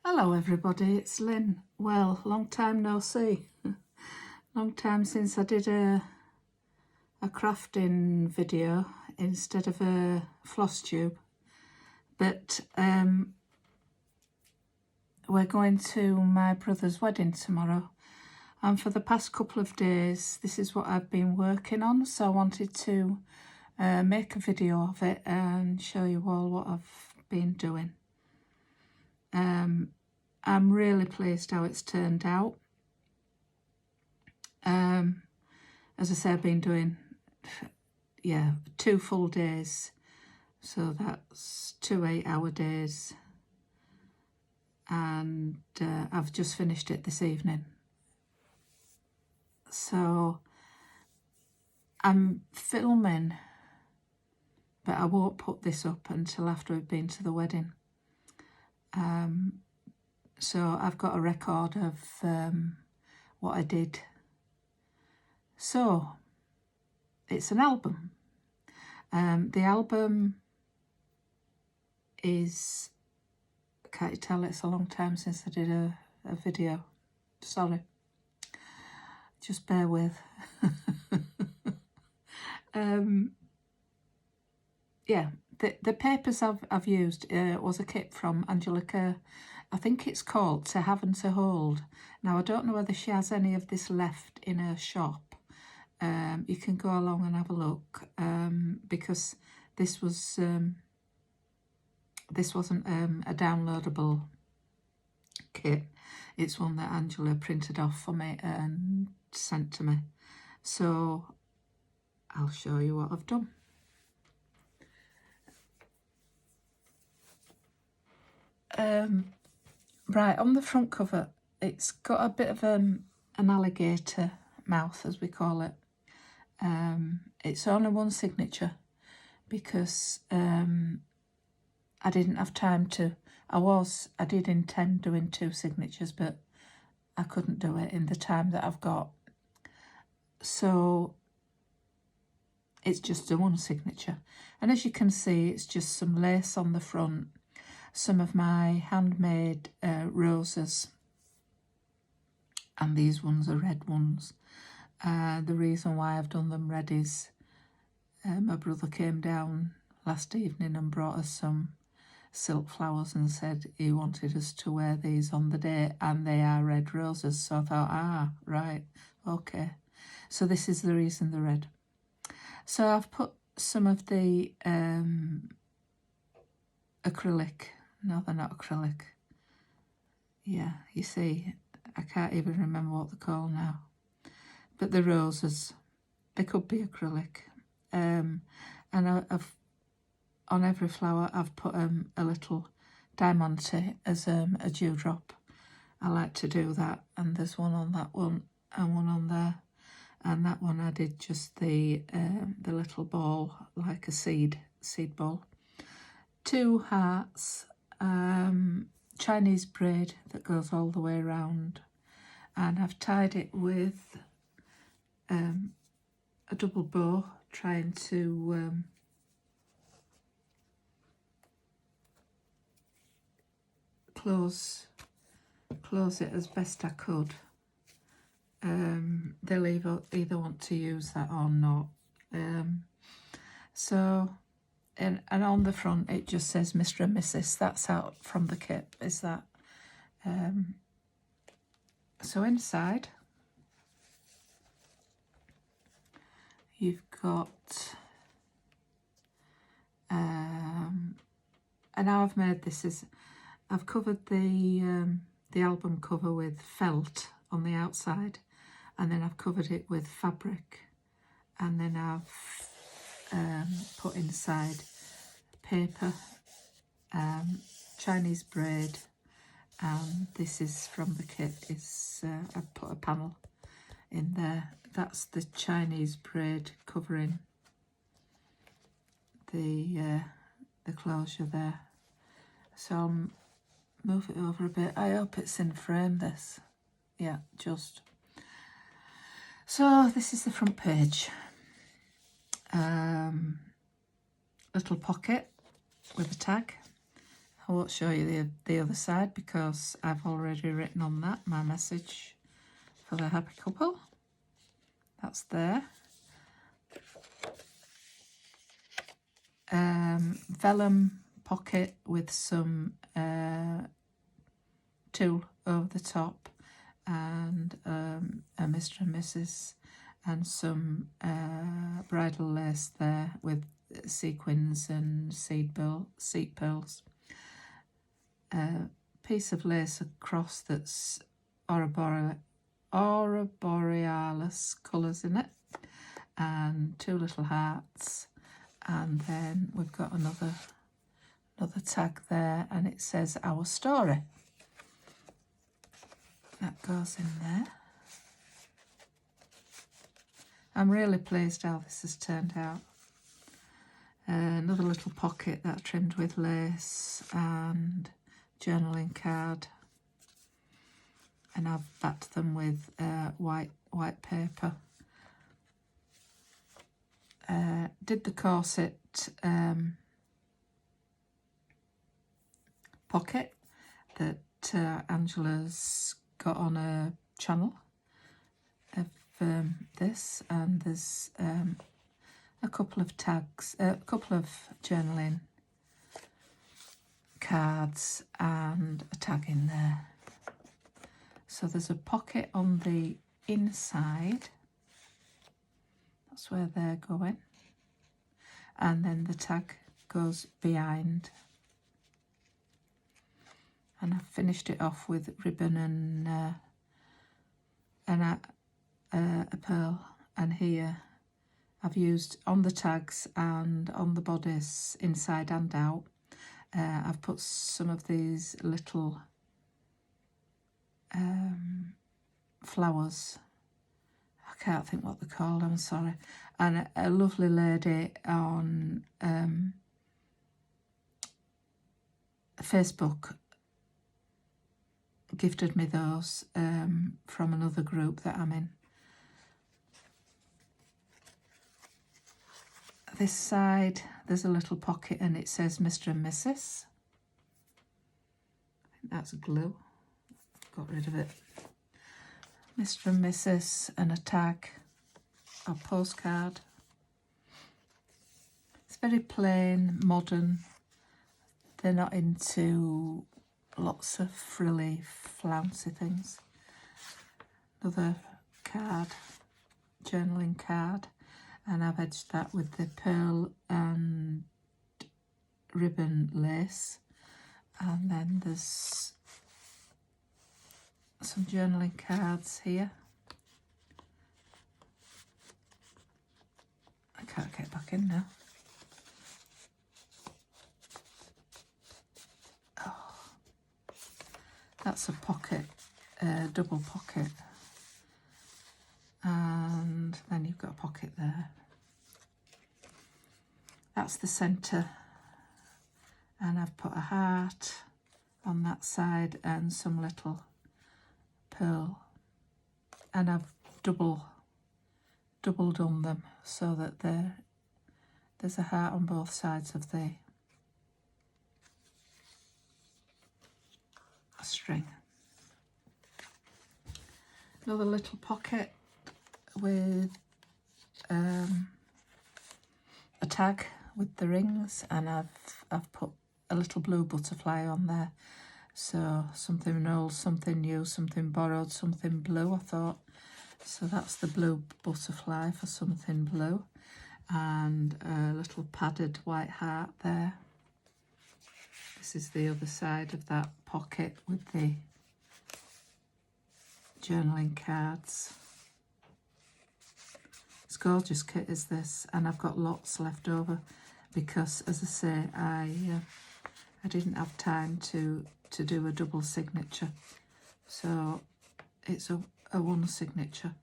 Hello everybody, it's Lynn. Well, long time no see. Long time since I did a crafting video instead of a floss tube. But we're going to my brother's wedding tomorrow. And for the past couple of days, this is what I've been working on. So I wanted to make a video of it and show you all what I've been doing. I'm really pleased how it's turned out. As I say, I've been doing, 2 full days. So that's 2 8-hour days. And I've just finished it this evening. So I'm filming, but I won't put this up until after we've been to the wedding. So I've got a record of what I did. So it's an album. The album is, can't you tell it's a long time since I did a video? Sorry. Just bear with. The papers I've used was a kit from Angela Kerr. I think it's called To Have and To Hold. Now, I don't know whether she has any of this left in her shop. You can go along and have a look, because this wasn't a downloadable kit. It's one that Angela printed off for me and sent to me. So I'll show you what I've done. Right, on the front cover, it's got a bit of an alligator mouth, as we call it. It's only one signature because I didn't have time to. I did intend doing 2 signatures, but I couldn't do it in the time that I've got. So it's just a one signature. And as you can see, it's just some lace on the front, some of my handmade roses, and these ones are red ones. The reason why I've done them red is my brother came down last evening and brought us some silk flowers and said he wanted us to wear these on the day, and they are red roses. So I thought, right, okay. So this is the reason they're red. So I've put some of the acrylic. No, they're not acrylic. Yeah, you see, I can't even remember what they're called now. But the roses, they could be acrylic. And I've, on every flower, I've put a little diamante as a dewdrop. I like to do that. And there's one on that one and one on there. And that one I did just the little ball, like a seed ball. 2 hearts, Chinese braid that goes all the way around. And I've tied it with a double bow, trying to close it as best I could. They'll either want to use that or not. And on the front it just says Mr. and Mrs. That's out from the kit, is that. So inside you've got, and how I've made this is I've covered the album cover with felt on the outside, and then I've covered it with fabric, and then I've put inside paper, Chinese braid, and this is from the kit. I've put a panel in there. That's the Chinese braid covering the closure there. So I'll move it over a bit. I hope it's in frame, this. Yeah, just. So this is the front page. Little pocket with a tag I won't show you the other side because I've already written on that my message for the happy couple. That's there. Vellum pocket with some tulle over the top, and a Mr. and Mrs. and some bridal lace there with sequins and seed pearls. Piece of lace across that's aurora borealis colours in it, and two little hearts, and then we've got another tag there, and it says our story. That goes in there. I'm really pleased how this has turned out. Another little pocket that trimmed with lace and journaling card, and I've backed them with white paper. Did the corset pocket that Angela's got on her channel of this, and there's a couple of tags, a couple of journaling cards and a tag in there. So there's a pocket on the inside, that's where they're going, and then the tag goes behind, and I've finished it off with ribbon and a pearl, and here I've used on the tags and on the bodice inside and out, I've put some of these little flowers, I can't think what they're called, I'm sorry, and a lovely lady on Facebook gifted me those from another group that I'm in. This side there's a little pocket and it says Mr. and Mrs. I think that's glue, got rid of it. Mr. and Mrs. and a tag, a postcard. It's very plain, modern. They're not into lots of frilly, flouncy things. Another card, journaling card, and I've edged that with the pearl and ribbon lace. And then there's some journaling cards here. I can't get back in now. Oh, that's a pocket, double pocket. And then you've got a pocket there. That's the centre, and I've put a heart on that side and some little pearl, and I've double done them so that there's a heart on both sides of the string. Another little pocket with a tag with the rings, and I've put a little blue butterfly on there. So something old, something new, something borrowed, something blue, I thought. So that's the blue butterfly for something blue, and a little padded white heart there. This is the other side of that pocket with the journaling cards. It's gorgeous kit is this, and I've got lots left over because, as I say, I didn't have time to do a double signature, so it's a one signature.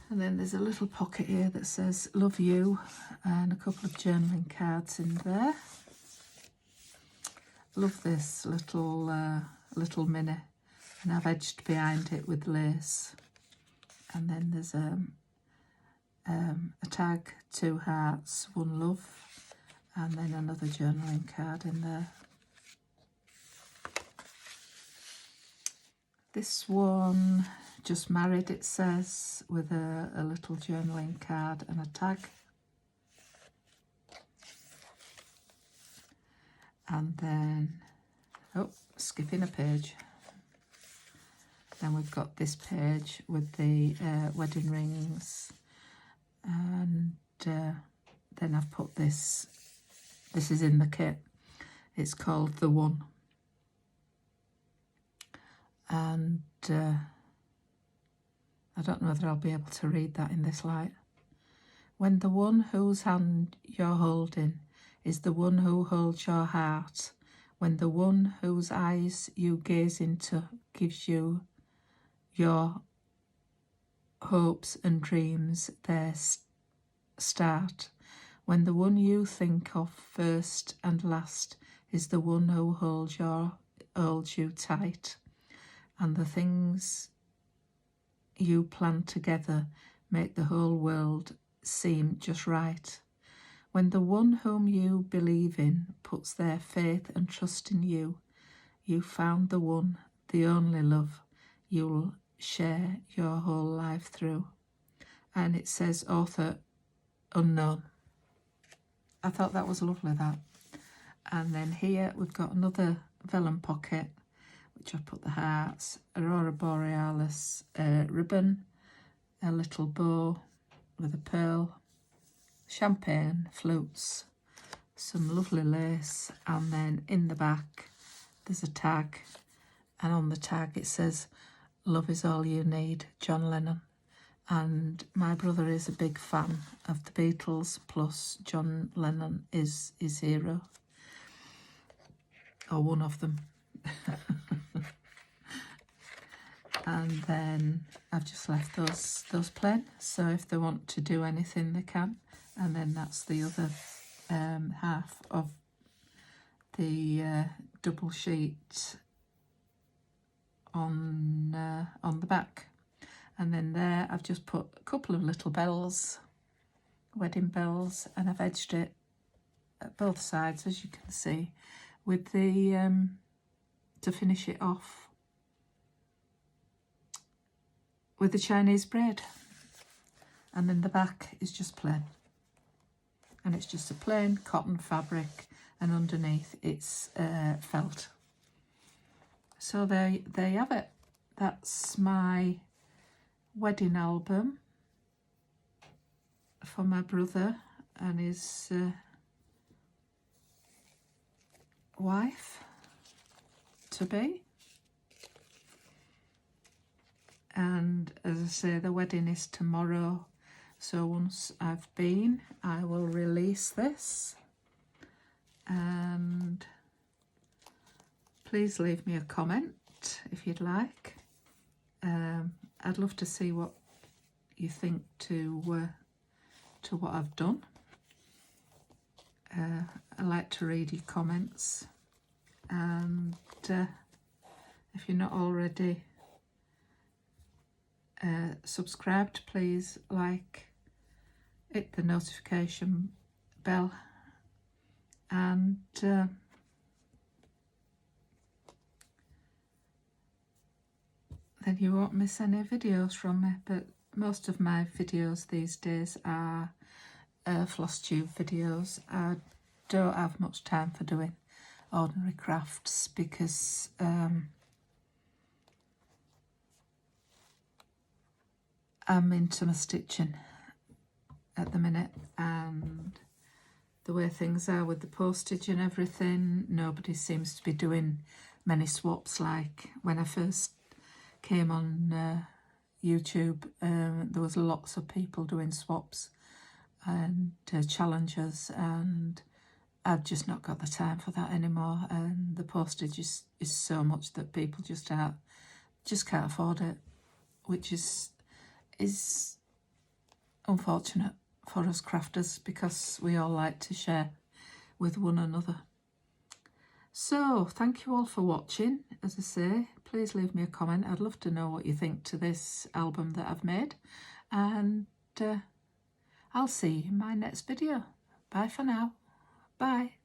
And then there's a little pocket here that says love you, and a couple of journaling cards in there. Love this little mini, and I've edged behind it with lace. And then there's a a tag, 2 hearts, 1 love, and then another journaling card in there. This one, just married, it says, with a little journaling card and a tag. And then, oh, skipping a page. Then we've got this page with the wedding rings. And then I've put this is in the kit. It's called The One. And I don't know whether I'll be able to read that in this light. When the one whose hand you're holding is the one who holds your heart, when the one whose eyes you gaze into gives you your hopes and dreams their start, when the one you think of first and last is the one who holds you tight, and the things you plan together make the whole world seem just right. When the one whom you believe in puts their faith and trust in you, you found the one, the only love you'll share your whole life through. And it says author unknown. I thought that was lovely, that. And then here we've got another vellum pocket, which I put the hearts, Aurora Borealis ribbon, a little bow with a pearl, champagne flutes, some lovely lace, and then in the back there's a tag, and on the tag it says love is all you need, John Lennon. And my brother is a big fan of the Beatles, plus John Lennon is his hero, or one of them. And then I've just left those plain, so if they want to do anything they can. And then that's the other half of the double sheet on the back. And then there I've just put a couple of little bells, wedding bells, and I've edged it at both sides, as you can see, with the to finish it off with the Chinese braid. And then the back is just plain, and it's just a plain cotton fabric, and underneath it's felt. So there you have it. That's my wedding album for my brother and his wife to be. And as I say, the wedding is tomorrow, so once I've been, I will release this. And please leave me a comment if you'd like. I'd love to see what you think to what I've done. I like to read your comments, and if you're not already subscribed, please hit the notification bell, and then you won't miss any videos from me. But most of my videos these days are floss tube videos. I don't have much time for doing ordinary crafts because I'm into my stitching at the minute, and the way things are with the postage and everything, nobody seems to be doing many swaps like when I first came on YouTube. There was lots of people doing swaps and challenges, and I've just not got the time for that anymore, and the postage is so much that people just can't afford it, which is unfortunate for us crafters, because we all like to share with one another. So thank you all for watching. As I say, please leave me a comment. I'd love to know what you think to this album that I've made, and I'll see you in my next video. Bye for now. Bye.